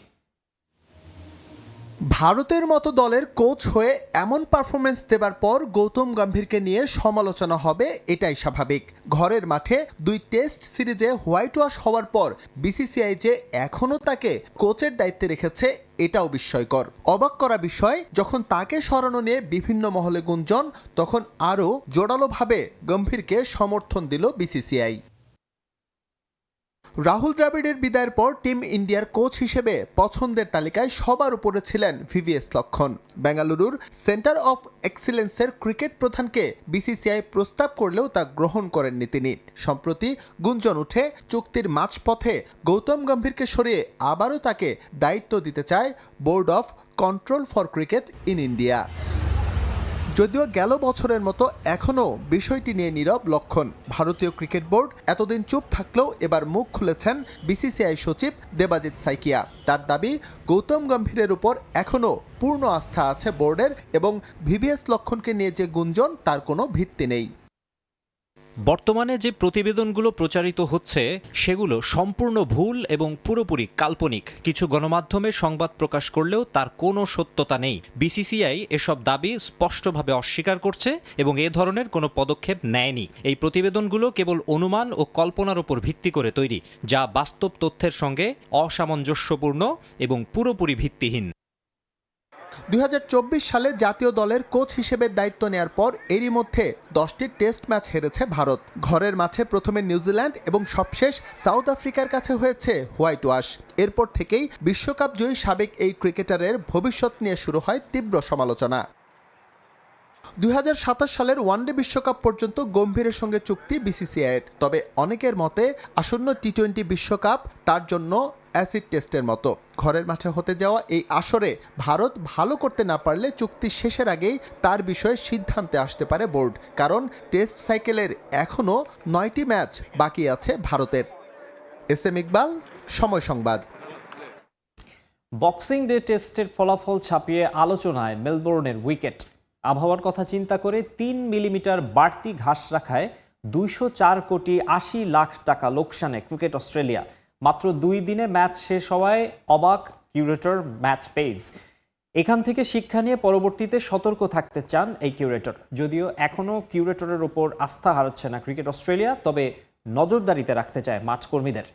Speaker 6: ভারতের মতো দলের কোচ হয়ে এমন পারফরমেন্স দেবার পর গৌতম গম্ভীরকে নিয়ে সমালোচনা হবে, এটাই স্বাভাবিক। ঘরের মাঠে 2 টেস্ট সিরিজে হোয়াইট ওয়াশ হওয়ার পর বিসিসিআই যে এখনও তাকে কোচের দায়িত্বে রেখেছে এটাও বিস্ময়কর। অবাক করা বিষয়, যখন তাকে সরানো নিয়ে বিভিন্ন মহলে গুঞ্জন, তখন আরও জোরালোভাবে গম্ভীরকে সমর্থন দিল বিসিসিআই। রাহুল দ্রাবিড়ের বিদায়ের পর টিম ইন্ডিয়ার কোচ হিসেবে পছন্দের তালিকায় সবার উপরে ছিলেন ভিভিএস লক্ষণ। বেঙ্গালুরুর সেন্টার অফ এক্সিলেন্সের ক্রিকেট প্রধানকে বিসিসিআই প্রস্তাব করলেও তা গ্রহণ করেননি তিনি। সম্প্রতি গুঞ্জন উঠে চুক্তির মাঝপথে গৌতম গম্ভীরকে সরিয়ে আবারও তাকে দায়িত্ব দিতে চায় board of control for cricket in India. যদিও গেল বছরের মতো এখনও বিষয়টি নিয়ে নীরব লক্ষণ। ভারতীয় ক্রিকেট বোর্ড এতদিন চুপ থাকলেও এবার মুখ খুলেছেন বিসিসিআই সচিব দেবাজিৎ সাইকিয়া। তার দাবি, গৌতম গম্ভীরের উপর এখনও পূর্ণ আস্থা আছে বোর্ডের এবং ভিভিএস লক্ষণকে নিয়ে যে গুঞ্জন তার কোনো ভিত্তি নেই।
Speaker 11: বর্তমানে যে প্রতিবেদনগুলো প্রচারিত হচ্ছে সেগুলো সম্পূর্ণ ভুল এবং পুরোপুরি কাল্পনিক। কিছু গণমাধ্যমে সংবাদ প্রকাশ করলেও তার কোনো সত্যতা নেই। বিসিসিআই এসব দাবি স্পষ্টভাবে অস্বীকার করছে এবং এ ধরনের কোনো পদক্ষেপ নেয়নি। এই প্রতিবেদনগুলো কেবল অনুমান ও কল্পনার উপর ভিত্তি করে তৈরি, যা বাস্তব তথ্যের সঙ্গে অসামঞ্জস্যপূর্ণ এবং পুরোপুরি ভিত্তিহীন।
Speaker 6: 2024 সালে জাতীয় দলের কোচ হিসেবে দায়িত্ব নেয়ার পর এরই মধ্যে 10টি টেস্ট ম্যাচ হেরেছে ভারত। ঘরের মাঠে প্রথমে নিউজিল্যান্ড এবং সবশেষ সাউথ আফ্রিকার কাছে হয়েছে হোয়াইট ওয়াশ। এরপর থেকেই বিশ্বকাপ জয়ী সাবেক এই ক্রিকেটারের ভবিষ্যৎ নিয়ে শুরু হয় তীব্র সমালোচনা। 2027 সালের ওয়ানডে বিশ্বকাপ পর্যন্ত গম্ভীরের সঙ্গে চুক্তি বিসিসিআইয়ের। তবে অনেকের মতে আসন্ন টি-20 বিশ্বকাপ তার জন্য অ্যাসিড টেস্টের মতো। ঘরের মাঠে হতে যাওয়া এই আসরে ভারত ভালো করতে না পারলে চুক্তি শেষের আগেই তার বিষয়ে সিদ্ধান্তে আসতে পারে বোর্ড, কারণ টেস্ট সাইকেলের এখনও 9টি ম্যাচ বাকি আছে ভারতের। এস.এম. ইকবাল, সময় সংবাদ।
Speaker 1: বক্সিং ডে টেস্টের ফলাফল ছাপিয়ে আলোচনায় মেলবোর্নের উইকেট। আবহাওয়ার কথা চিন্তা করে 3 মিলিমিটার বাড়তি ঘাস রাখায় 204 কোটি 80 লাখ টাকা লোকসানে ক্রিকেট অস্ট্রেলিয়া। মাত্র 2 দিনে ম্যাচ শেষ হওয়ায় অবাক কিউরেটর ম্যাচ পেজ। এখান থেকে শিক্ষা নিয়ে পরবর্তীতে সতর্ক থাকতে চান এই কিউরেটর। যদিও এখনও কিউরেটরের ওপর আস্থা হারাচ্ছে না ক্রিকেট অস্ট্রেলিয়া, তবে নজরদারিতে রাখতে চায় মাঠ কর্মীদের।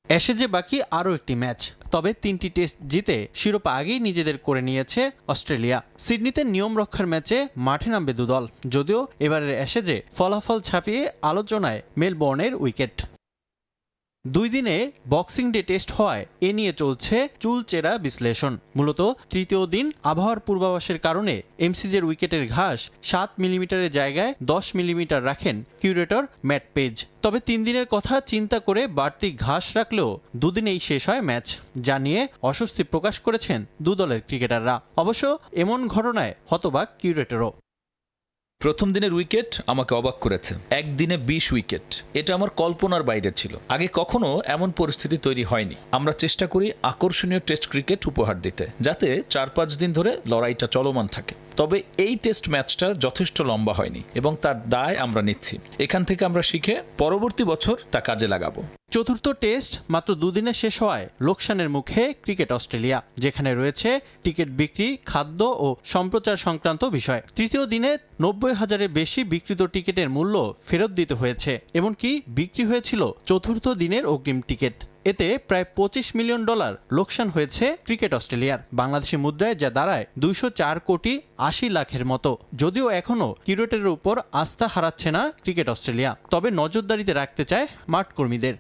Speaker 4: অ্যাশেজে বাকি আরও একটি ম্যাচ, তবে 3টি টেস্ট জিতে শিরোপা আগেই নিজেদের করে নিয়েছে অস্ট্রেলিয়া। সিডনিতে নিয়ম রক্ষার ম্যাচে মাঠে নামবে দুদল, যদিও এবারের অ্যাশেজে ফলাফল ছাপিয়ে আলোচনায় মেলবোর্নের উইকেট। 2 দিনে বক্সিং ডে টেস্ট হওয়ায় এ নিয়ে চলছে চুলচেরা বিশ্লেষণ। মূলত তৃতীয় দিন আবহাওয়ার পূর্বাভাসের কারণে এমসিজের উইকেটের ঘাস 7 মিলিমিটারের জায়গায় 10 মিলিমিটার রাখেন কিউরেটর ম্যাট পেজ। তবে 3 দিনের কথা চিন্তা করে বাড়তি ঘাস রাখলেও 2 দিনেই শেষ হয় ম্যাচ, যা নিয়ে অস্বস্তি প্রকাশ করেছেন 2 দলের ক্রিকেটাররা। অবশ্য এমন ঘটনায় হতবাক কিউরেটরও।
Speaker 17: প্রথম দিনের উইকেট আমাকে অবাক করেছে। একদিনে 20 উইকেট, এটা আমার কল্পনার বাইরে ছিল। আগে কখনো এমন পরিস্থিতি তৈরি হয়নি। আমরা চেষ্টা করি আকর্ষণীয় টেস্ট ক্রিকেট উপহার দিতে, যাতে 4-5 দিন ধরে লড়াইটা চলমান থাকে। তবে এই টেস্ট ম্যাচটা যথেষ্ট লম্বা হয়নি এবং তার দায় আমরা নিচ্ছি। এখান থেকে আমরা শিখে পরবর্তী বছর তা কাজে লাগাবো।
Speaker 4: চতুর্থ টেস্ট মাত্র 2 দিনে শেষ হওয়ায় লোকসানের মুখে ক্রিকেট অস্ট্রেলিয়া, যেখানে রয়েছে টিকিট বিক্রি, খাদ্য ও সম্প্রচার সংক্রান্ত বিষয়। তৃতীয় দিনে 90,000-এর বেশি বিক্রিত টিকিটের মূল্য ফেরত দিতে হয়েছে, এমনকি বিক্রি হয়েছিল চতুর্থ দিনের অগ্রিম টিকিট। এতে প্রায় $25 মিলিয়ন লোকসান হয়েছে ক্রিকেট অস্ট্রেলিয়ার। বাংলাদেশি মুদ্রায় যা দাঁড়ায় 204 কোটি 80 লাখের মতো। যদিও এখনও কিউরেটরের উপর আস্থা হারাচ্ছে না ক্রিকেট অস্ট্রেলিয়া, তবে নজরদারিতে রাখতে চায় মাঠ কর্মীদের।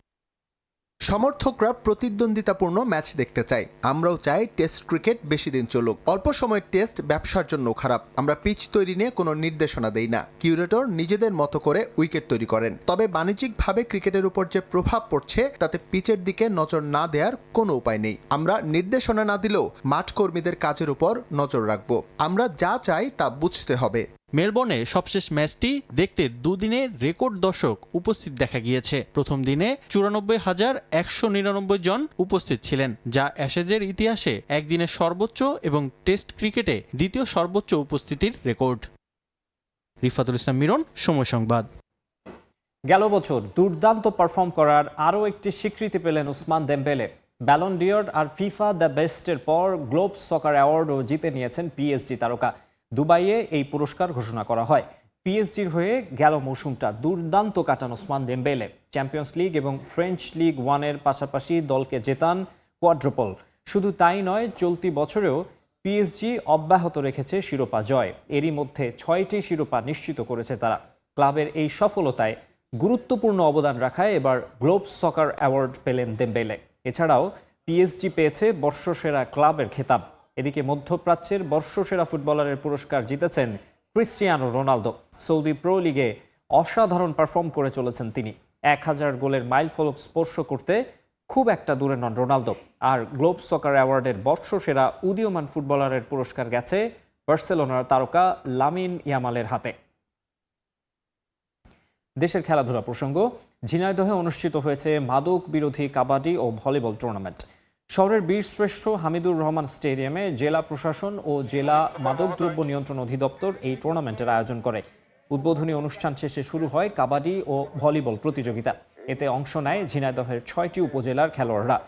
Speaker 6: সমর্থকরা প্রতিদ্বন্দ্বিতাপূর্ণ ম্যাচ দেখতে চায়। আমরাও চাই টেস্ট ক্রিকেট বেশি দিন চলুক। অল্প সময়ের টেস্ট ব্যবসার জন্য খারাপ। আমরা পিচ তৈরি নিয়ে কোনো নির্দেশনা দেই না। কিউরেটর নিজেদের মতো করে উইকেট তৈরি করেন। তবে বাণিজ্যিকভাবে ক্রিকেটের উপর যে প্রভাব পড়ছে তাতে পিচের দিকে নজর না দেওয়ার কোনো উপায় নেই। আমরা নির্দেশনা না দিলেও মাঠ কর্মীদের কাজের উপর নজর রাখব। আমরা যা চাই তা বুঝতে হবে।
Speaker 4: মেলবোর্নে সবশেষ ম্যাচটি দেখতে দুদিনে রেকর্ড দর্শক উপস্থিত দেখা গিয়েছে। প্রথম দিনে 94,199 জন উপস্থিত ছিলেন, যা অ্যাশেজের ইতিহাসে একদিনের সর্বোচ্চ এবং টেস্ট ক্রিকেটে দ্বিতীয় সর্বোচ্চ উপস্থিতির রেকর্ড। রিফাতুল ইসলাম মিরন, সময় সংবাদ।
Speaker 1: গেল বছর দুর্দান্ত পারফর্ম করার আরও একটি স্বীকৃতি পেলেন ওসমান দেমবেলে। ব্যালন ডিওর আর ফিফা দ্য বেস্টের পর গ্লোব সকার অ্যাওয়ার্ডও জিতে নিয়েছেন পিএসজি তারকা। দুবাইয়ে এই পুরস্কার ঘোষণা করা হয়। পিএসজির হয়ে গেল মৌসুমটা দুর্দান্ত কাটান ওসমান দেমবেলে। চ্যাম্পিয়ন্স লিগ এবং ফ্রেঞ্চ লিগ 1-এর পাশাপাশি দলকে জেতান কোয়াড্রুপল। শুধু তাই নয়, চলতি বছরেও পিএসজি অব্যাহত রেখেছে শিরোপা জয়। এরই মধ্যে 6টি শিরোপা নিশ্চিত করেছে তারা। ক্লাবের এই সফলতায় গুরুত্বপূর্ণ অবদান রাখায় এবার গ্লোব সকার অ্যাওয়ার্ড পেলেন দেমবেলে। এছাড়াও পিএসজি পেয়েছে বর্ষসেরা ক্লাবের খেতাব। এদিকে মধ্যপ্রাচ্যের বর্ষসেরা ফুটবলারের পুরস্কার জিতেছেন ক্রিস্টিয়ানো রোনালদো। সৌদি প্রো লিগে অসাধারণ পারফর্ম করে চলেছেন তিনি। 1000 গোলের মাইলফলক স্পর্শ করতে খুব একটা দূরে নন রোনালদো। আর গ্লোব সকার অ্যাওয়ার্ডের বর্ষসেরা উদীয়মান ফুটবলারের পুরস্কার গেছে বার্সেলোনার তারকা লামিন ইয়ামালের হাতে। দেশের খেলাধুলা প্রসঙ্গ, ঝিনাইদহে অনুষ্ঠিত হয়েছে মাদক বিরোধী কাবাডি ও ভলিবল টুর্নামেন্ট। শহরের বীরশ্রেষ্ঠ হামিদুর রহমান স্টেডিয়ামে জেলা প্রশাসন ও জেলা মাদকদ্রব্য নিয়ন্ত্রণ অধিদপ্তর এই টুর্নামেন্টের আয়োজন করে। উদ্বোধনী অনুষ্ঠান শেষে শুরু হয় কাবাডি ও ভলিবল প্রতিযোগিতা। এতে অংশ নেয় ঝিনাইদহের 6টি উপজেলার খেলোয়াড়রা।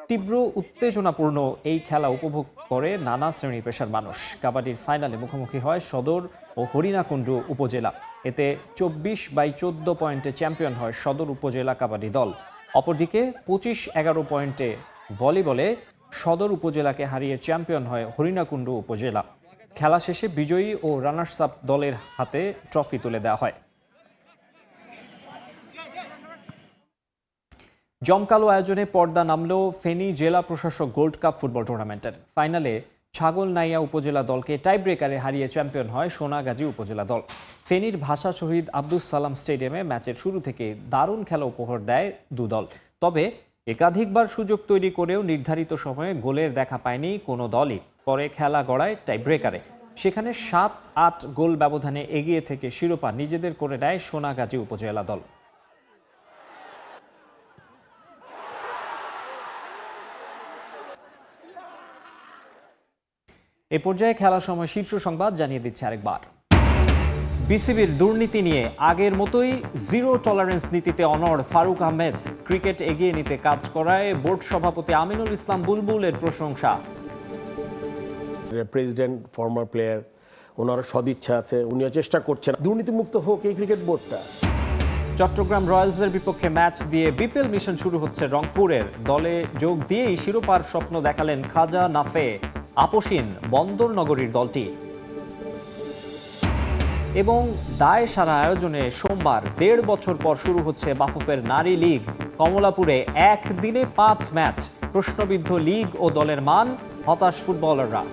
Speaker 1: তীব্র উত্তেজনাপূর্ণ এই খেলা উপভোগ করে নানা শ্রেণী পেশার মানুষ। কাবাডির ফাইনালে মুখোমুখি হয় সদর ও হরিণাকুণ্ডু উপজেলা। এতে 24/14 পয়েন্টে চ্যাম্পিয়ন হয় সদর উপজেলা কাবাডি দল। অপরদিকে 25-11 পয়েন্টে ভলিবলে সদর উপজেলাকে হারিয়ে চ্যাম্পিয়ন হয় হরিণাকুণ্ডু উপজেলা। খেলা শেষে বিজয়ী ও রানার্স আপ দলের হাতে ট্রফি তুলে দেওয়া হয়। জমকালো আয়োজনে পর্দা নামলেও ফেনী জেলা প্রশাসক গোল্ড কাপ ফুটবল টুর্নামেন্টের ফাইনালে ছাগলনাইয়া উপজেলা দলকে টাই ব্রেকারে হারিয়ে চ্যাম্পিয়ন হয় সোনাগাজী উপজেলা দল। ফেনীর ভাষা শহীদ আব্দুস সালাম স্টেডিয়ামে ম্যাচের শুরু থেকে দারুণ খেলা উপহার দেয় দুদল। তবে একাধিকবার সুযোগ তৈরি করেও নির্ধারিত সময়ে গোলের দেখা পায়নি কোনো দলই। পরে খেলা গড়ায় টাই ব্রেকারে। সেখানে 7-8 গোল ব্যবধানে এগিয়ে থেকে শিরোপা নিজেদের করে নেয় সোনাগাজী উপজেলা দল। এ পর্যায়ে খেলার সময় শীর্ষ সংবাদ জানিয়ে দিচ্ছে আরেকবার। বিসিবির দুর্নীতি নিয়ে আগের মতোই জিরো টলারেন্স নীতিতে অনড় ফারুক আহমেদ। ক্রিকেট এগিয়ে নিতে কাজ করায় বোর্ড সভাপতি আমিনুল ইসলাম বুলবুলের প্রশংসা।
Speaker 2: প্রেসিডেন্ট, ফর্মার প্লেয়ার, ওনার সদিচ্ছা আছে, উনিও চেষ্টা করছেন দুর্নীতিমুক্ত হোক এই ক্রিকেট বোর্ডটা।
Speaker 1: চট্টগ্রাম রয়্যালসের বিপক্ষে ম্যাচ দিয়ে বিপিএল মিশন শুরু হচ্ছে রংপুরের। দলে যোগ দিয়েই শিরোপার স্বপ্ন দেখালেন খাজা নাফে। আপসীন বন্দর নগরীর দলটি। এবং দায় সারা আয়োজনে সোমবার 1.5 বছর পর শুরু হচ্ছে বাফুফের নারী লীগ। কমলাপুরে একদিনে 5 ম্যাচ। প্রশ্নবিদ্ধ লিগ ও দলের মান, হতাশ ফুটবলাররা।